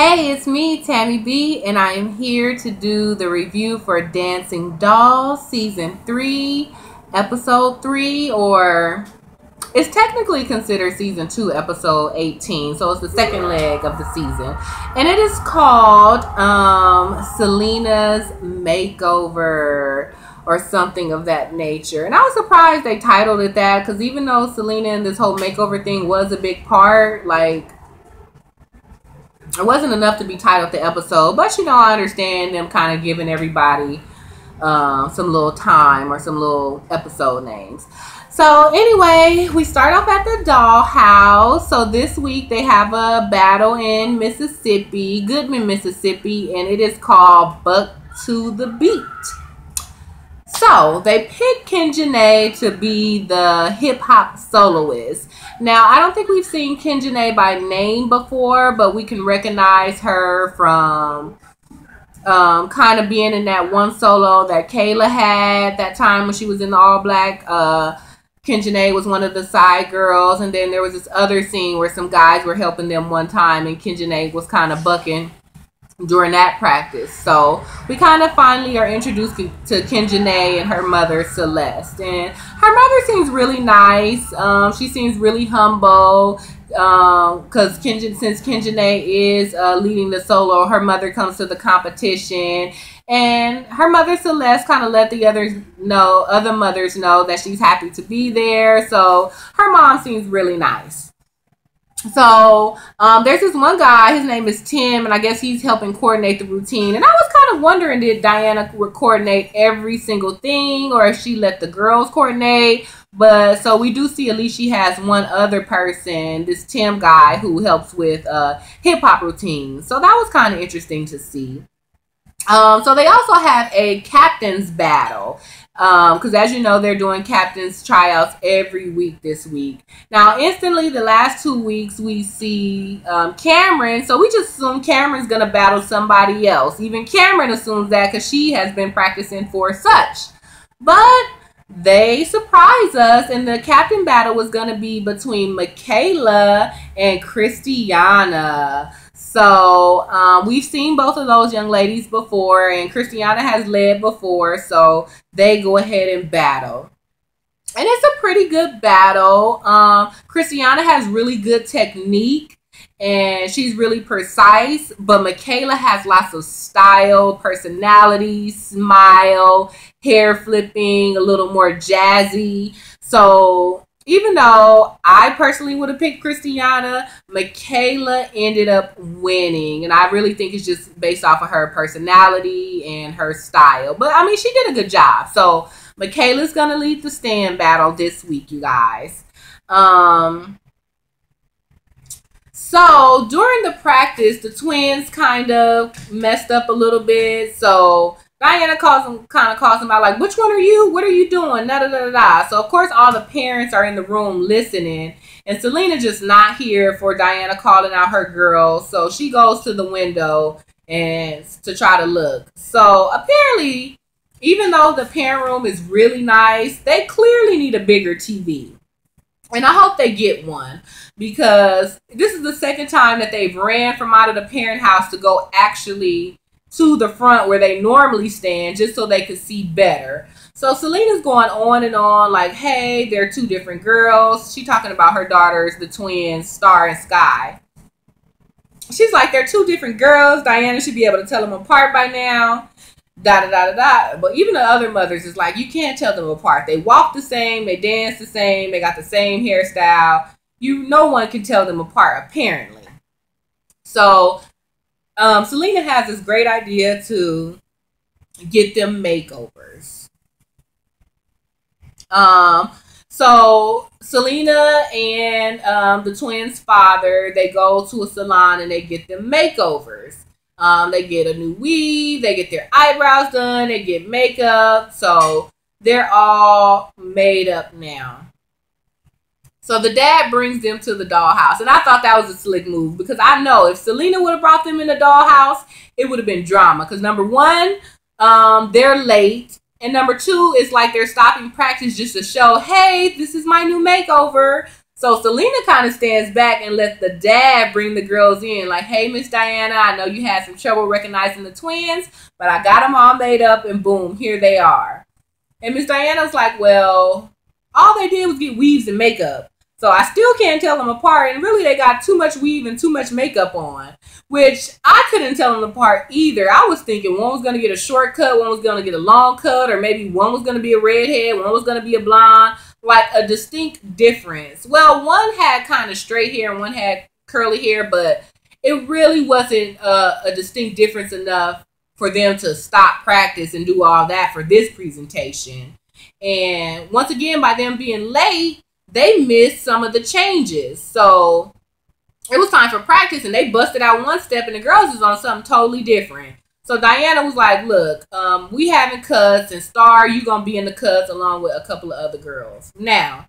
Hey, it's me, Tammy B, and I am here to do the review for Dancing Dolls Season 3, Episode 3, or it's technically considered Season 2, Episode 18, so it's the second leg of the season. And it is called Selena's Makeover, or something of that nature. And I was surprised they titled it that, because even though Selena and this whole makeover thing was a big part, like, it wasn't enough to be titled the episode, but I understand them kind of giving everybody some little time or some little episode names. So anyway, we start off at the dollhouse. So this week they have a battle in Mississippi, Goodman, Mississippi, and it is called Buck to the Beat. So they picked Kenjanae to be the hip-hop soloist. Now, I don't think we've seen Kenjanae by name before, but we can recognize her from kind of being in that one solo that Kayla had that time when she was in the all-black. Kenjanae was one of the side girls, and then there was this other scene where some guys were helping them one time, and Kenjanae was kind of bucking during that practice. So we kind of finally are introduced to Kenjanae and her mother Celeste, and her mother seems really nice. She seems really humble because since Kenjanae is leading the solo, her mother comes to the competition, and her mother Celeste kind of let the other mothers know that she's happy to be there. So her mom seems really nice. So there's this one guy, his name is Tim, and I guess he's helping coordinate the routine. And I was kind of wondering, did Diana coordinate every single thing, or if she let the girls coordinate? But so we do see at least she has one other person, this Tim guy, who helps with hip-hop routines. So that was kind of interesting to see. So they also have a captain's battle. Because as you know, they're doing captain's tryouts every week this week. Now, instantly, the last 2 weeks, we see Cameron. So we just assume Cameron's going to battle somebody else. Even Cameron assumes that because she has been practicing for such. But they surprise us, and the captain battle was going to be between Michaela and Christiana. So we've seen both of those young ladies before, and Christiana has led before, so they go ahead and battle. And it's a pretty good battle. Christiana has really good technique, and she's really precise, but Michaela has lots of style, personality, smile, hair flipping, a little more jazzy. So even though I personally would have picked Christiana, Michaela ended up winning. And I really think it's just based off of her personality and her style. But, I mean, she did a good job. So, Michaela's going to lead the stand battle this week, you guys. So, during the practice, the twins kind of messed up a little bit. So Diana calls them out, like, which one are you? What are you doing? Da, da, da, da, da. So, of course, all the parents are in the room listening. And Selena just not here for Diana calling out her girls. So, she goes to the window and to try to look. So, apparently, even though the parent room is really nice, they clearly need a bigger TV. And I hope they get one, because this is the second time that they've ran from out of the parent house to go actually to the front where they normally stand just so they could see better. So Selena's going on and on like, hey, they're two different girls. She's talking about her daughters, the twins, Star and Sky. She's like, they're two different girls. Diana should be able to tell them apart by now. Da da da da da. But even the other mothers is like, you can't tell them apart. They walk the same, they dance the same, they got the same hairstyle. No one can tell them apart, apparently. So Selena has this great idea to get them makeovers. So Selena and the twins' father, they go to a salon and they get them makeovers. They get a new weave, they get their eyebrows done, they get makeup. So they're all made up now. So the dad brings them to the dollhouse. And I thought that was a slick move, because I know if Selena would have brought them in the dollhouse, it would have been drama. Because number one, they're late. And number two, it's like they're stopping practice just to show, hey, this is my new makeover. So Selena kind of stands back and lets the dad bring the girls in. Like, hey, Miss Diana, I know you had some trouble recognizing the twins, but I got them all made up, and boom, here they are. And Miss Diana's like, well, all they did was get weaves and makeup. So I still can't tell them apart. And really, they got too much weave and too much makeup on, which I couldn't tell them apart either. I was thinking one was going to get a short cut, one was going to get a long cut, or maybe one was going to be a redhead, one was going to be a blonde, like a distinct difference. Well, one had kind of straight hair and one had curly hair, but it really wasn't a distinct difference enough for them to stop practice and do all that for this presentation. And once again, by them being late, they missed some of the changes. So it was time for practice, and they busted out one step, and the girls was on something totally different. So Diana was like, look, we having cuts, and Star, you going to be in the cuts along with a couple of other girls. Now,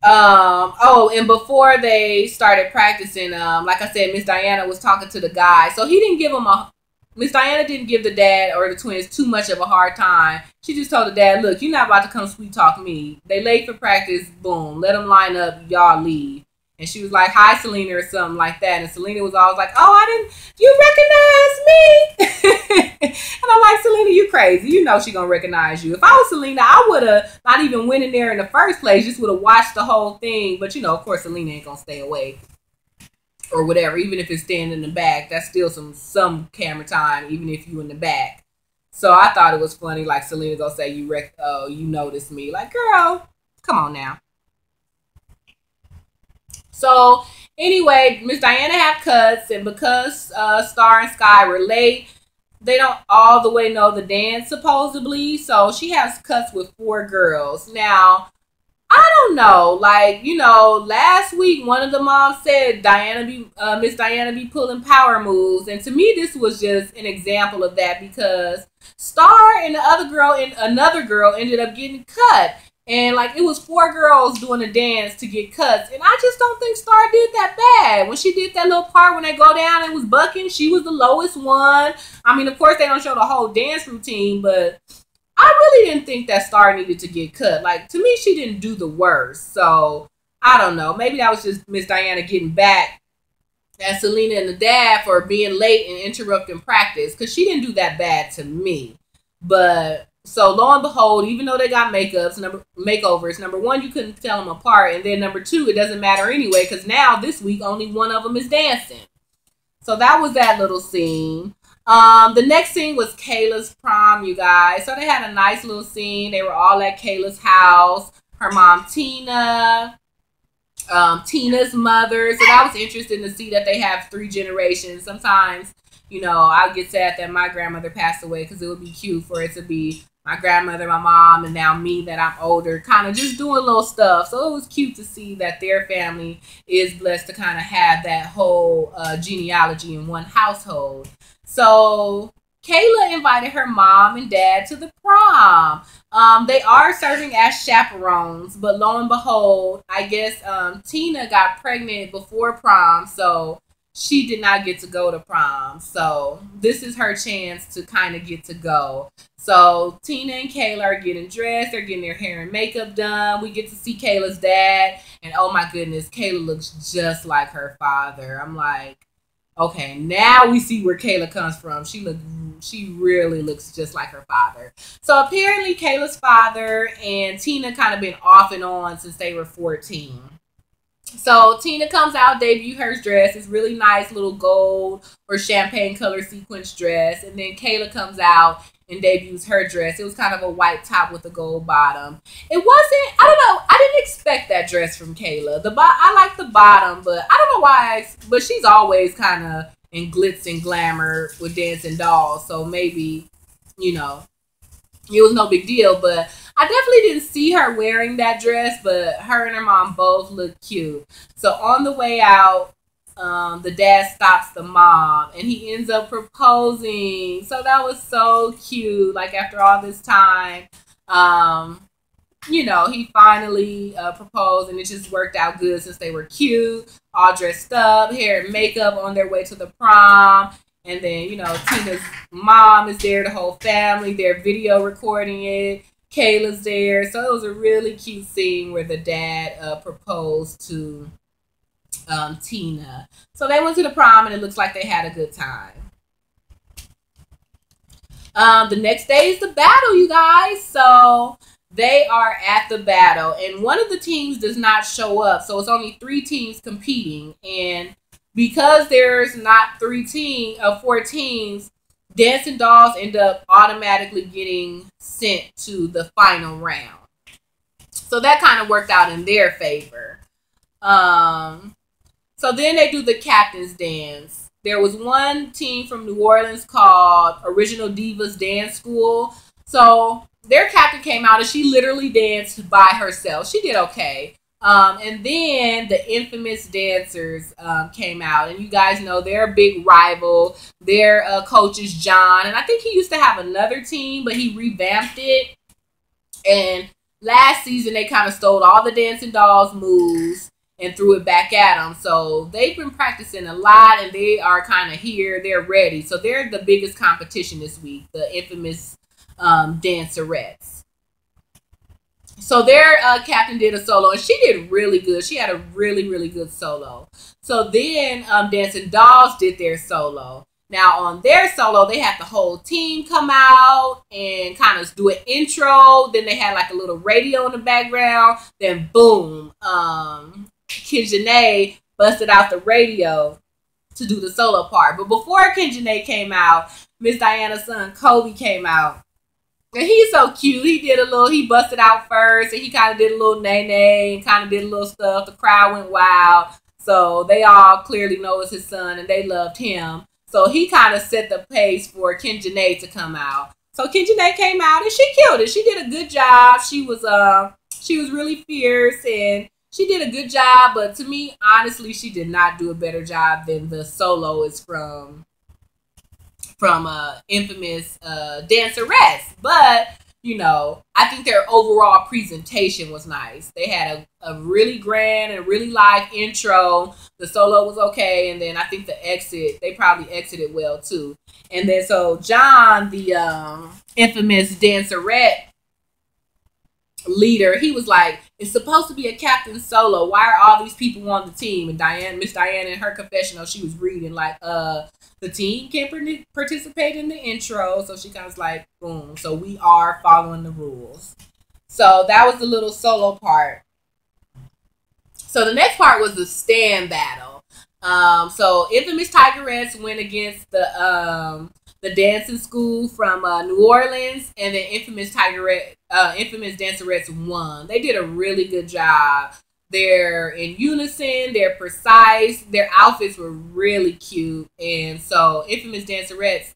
and before they started practicing, like I said, Miss Diana was talking to the guy. So he didn't give him Miss Diana didn't give the dad or the twins too much of a hard time. She just told the dad, look, you're not about to come sweet talk me. They late for practice. Boom. Let them line up. Y'all leave. And she was like, hi, Selena, or something like that. And Selena was always like, oh, you recognize me? And I'm like, Selena, you crazy. You know she going to recognize you. If I was Selena, I would have not even went in there in the first place. Just would have watched the whole thing. But, of course, Selena ain't going to stay away. Or whatever, even if it's standing in the back, that's still some camera time, even if you in the back. So I thought it was funny, like Selena gonna say, you noticed me. Like, girl, come on now. So anyway, Miss Diana have cuts, and because Star and Sky were late, they don't all the way know the dance supposedly. So she has cuts with 4 girls. Now, I don't know, like, last week one of the moms said Miss Diana be pulling power moves, and to me this was just an example of that, because Star and another girl ended up getting cut, and like it was 4 girls doing a dance to get cuts, and I just don't think Star did that bad. When she did that little part when they go down and was bucking, she was the lowest one. I mean, of course they don't show the whole dance routine, but I really didn't think that Star needed to get cut. Like, to me, she didn't do the worst. So, I don't know. Maybe that was just Miss Diana getting back at Selena and the dad for being late and interrupting practice, because she didn't do that bad to me. But, so lo and behold, even though they got makeovers, number one, you couldn't tell them apart. And then number 2, it doesn't matter anyway, because now this week, only one of them is dancing. So that was that little scene. The next scene was Kayla's prom, you guys. So they had a nice little scene. They were all at Kayla's house. Her mom, Tina, Tina's mother. So that was interesting to see that they have 3 generations. Sometimes, I get sad that my grandmother passed away, because it would be cute for it to be my grandmother, my mom, and now me that I'm older, kind of just doing little stuff. So it was cute to see that their family is blessed to kind of have that whole genealogy in one household. So Kayla invited her mom and dad to the prom. They are serving as chaperones, but lo and behold, I guess Tina got pregnant before prom, so she did not get to go to prom. So this is her chance to kind of get to go. So Tina and Kayla are getting dressed. They're getting their hair and makeup done. We get to see Kayla's dad, and oh my goodness, Kayla looks just like her father. I'm like, okay, now we see where Kayla comes from. She really looks just like her father. So apparently Kayla's father and Tina kind of been off and on since they were 14. So Tina comes out, debut her dress. It's really nice, little gold or champagne color sequence dress. And then Kayla comes out and debuts her dress. It was kind of a white top with a gold bottom. It wasn't, I don't know, I didn't expect that dress from Kayla. I like the bottom, but I don't know why, but she's always kind of in glitz and glamour with Dancing Dolls. So maybe, it was no big deal, but I definitely didn't see her wearing that dress, but her and her mom both look cute. So on the way out, the dad stops the mom, and he ends up proposing. So that was so cute. Like, after all this time, he finally proposed, and it just worked out good since they were cute, all dressed up, hair and makeup, on their way to the prom. And then, Tina's mom is there, the whole family, they're video recording it. Kayla's there. So it was a really cute scene where the dad proposed to Tina. So they went to the prom and it looks like they had a good time. The next day is the battle, you guys. So they are at the battle, and one of the teams does not show up. So it's only 3 teams competing, and because there's not 4 teams, Dancing Dolls end up automatically getting sent to the final round. So that kind of worked out in their favor. So then they do the captain's dance. There was one team from New Orleans called Original Divas Dance School. So their captain came out and she literally danced by herself. She did okay. And then the infamous dancers came out. And you guys know they're a big rival. Their coach is John. And I think he used to have another team, but he revamped it. And last season, they kind of stole all the Dancing Dolls moves and threw it back at them. So they've been practicing a lot, and they are kind of here. They're ready. So they're the biggest competition this week, the infamous dancerettes. So their captain did a solo, and she did really good. She had a really, really good solo. So then Dancing Dolls did their solo. Now on their solo, they had the whole team come out and kind of do an intro. Then they had like a little radio in the background. Then boom, Kinjanae busted out the radio to do the solo part. But before Kinjanae came out, Miss Diana's son Kobe came out. And he's so cute. He busted out first, and he kind of did a little nay-nay and kind of did a little stuff. The crowd went wild. So they all clearly know it's his son, and they loved him. So he kind of set the pace for Kinjanae to come out. So Kinjanae came out, and she killed it. She did a good job. She was really fierce, and she did a good job. But to me, honestly, she did not do a better job than the soloist from infamous dancerettes. But I think their overall presentation was nice. They had a really grand and really live intro. The solo was okay, and then I think they probably exited well too. And then so John, the infamous dancerette leader, he was like, it's supposed to be a captain solo. Why are all these people on the team? And Miss Diana, in her confessional, she was reading like, the team can participate in the intro. So she kind of was like, boom. So we are following the rules. So that was the little solo part. So the next part was the stand battle. So infamous Tigerettes went against the dancing school from New Orleans, and then infamous dancerettes won. They did a really good job. They're in unison, they're precise, their outfits were really cute, and so infamous dancerettes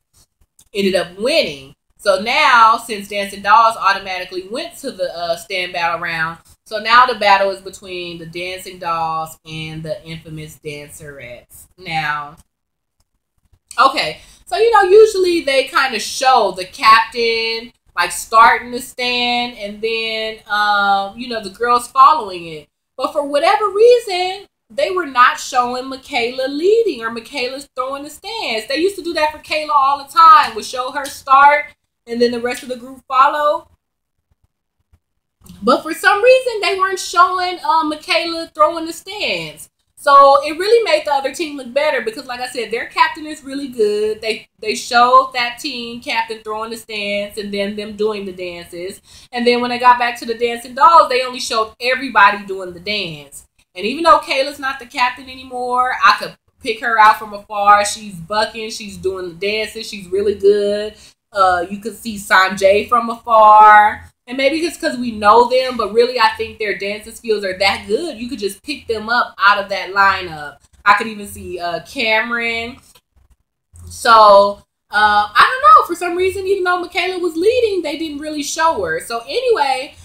ended up winning. So now, since Dancing Dolls automatically went to the stand battle round, so now the battle is between the Dancing Dolls and the infamous dancerettes. Now, okay, so usually they kind of show the captain like starting the stand, and then the girls following it. But for whatever reason, they were not showing Michaela leading or Michaela's throwing the stands. They used to do that for Kayla all the time. Would show her start and then the rest of the group follow. But for some reason, they weren't showing Michaela throwing the stands. So it really made the other team look better because, like I said, their captain is really good. They showed that team captain throwing the stands and then them doing the dances. And then when they got back to the Dancing Dolls, they only showed everybody doing the dance. And even though Kayla's not the captain anymore, I could pick her out from afar. She's bucking. She's doing the dances. She's really good. You could see Sanjay from afar. And maybe it's because we know them, but really I think their dancing skills are that good. You could just pick them up out of that lineup. I could even see Cameron. So, I don't know. For some reason, even though Michaela was leading, they didn't really show her. So anyway,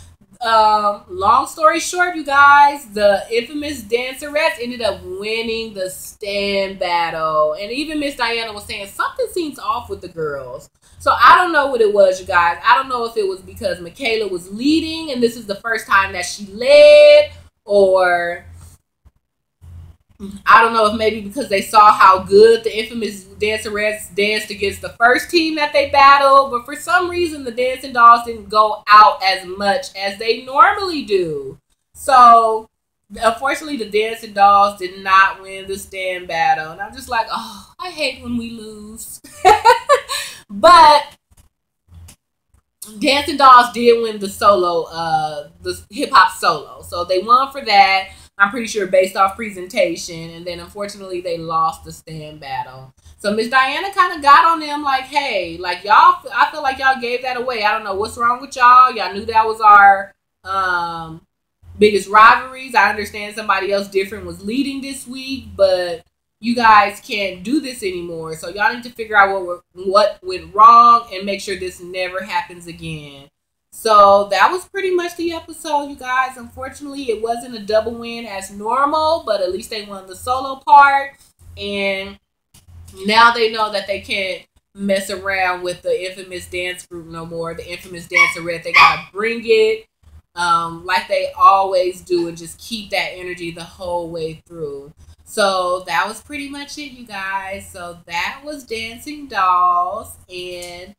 long story short, you guys, the infamous dancerettes ended up winning the stand battle. And even Miss Diana was saying something seems off with the girls. So I don't know what it was, you guys. I don't know if it was because Michaela was leading and this is the first time that she led, or I don't know if maybe because they saw how good the infamous Dancerettes danced against the first team that they battled, but for some reason the Dancing Dolls didn't go out as much as they normally do. So unfortunately, the Dancing Dolls did not win the stand battle, and I'm just like, oh, I hate when we lose. But Dancing Dolls did win the hip hop solo. So they won for that. I'm pretty sure based off presentation, and then unfortunately they lost the stand battle. So Miss Diana kind of got on them like, hey, like y'all, I feel like y'all gave that away. I don't know what's wrong with y'all. Y'all knew that was our biggest rivalries. I understand somebody else different was leading this week, but you guys can't do this anymore. So y'all need to figure out what went wrong and make sure this never happens again. So that was pretty much the episode, you guys. Unfortunately, it wasn't a double win as normal, but at least they won the solo part. And now they know that they can't mess around with the infamous dance group no more. The infamous Dancerette. They gotta bring it like they always do and just keep that energy the whole way through. So that was pretty much it, you guys. So that was Dancing Dolls, and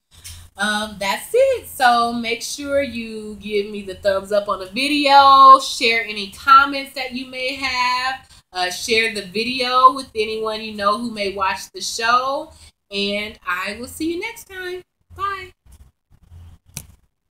that's it. So make sure you give me the thumbs up on the video, share any comments that you may have, share the video with anyone you know who may watch the show, and I will see you next time.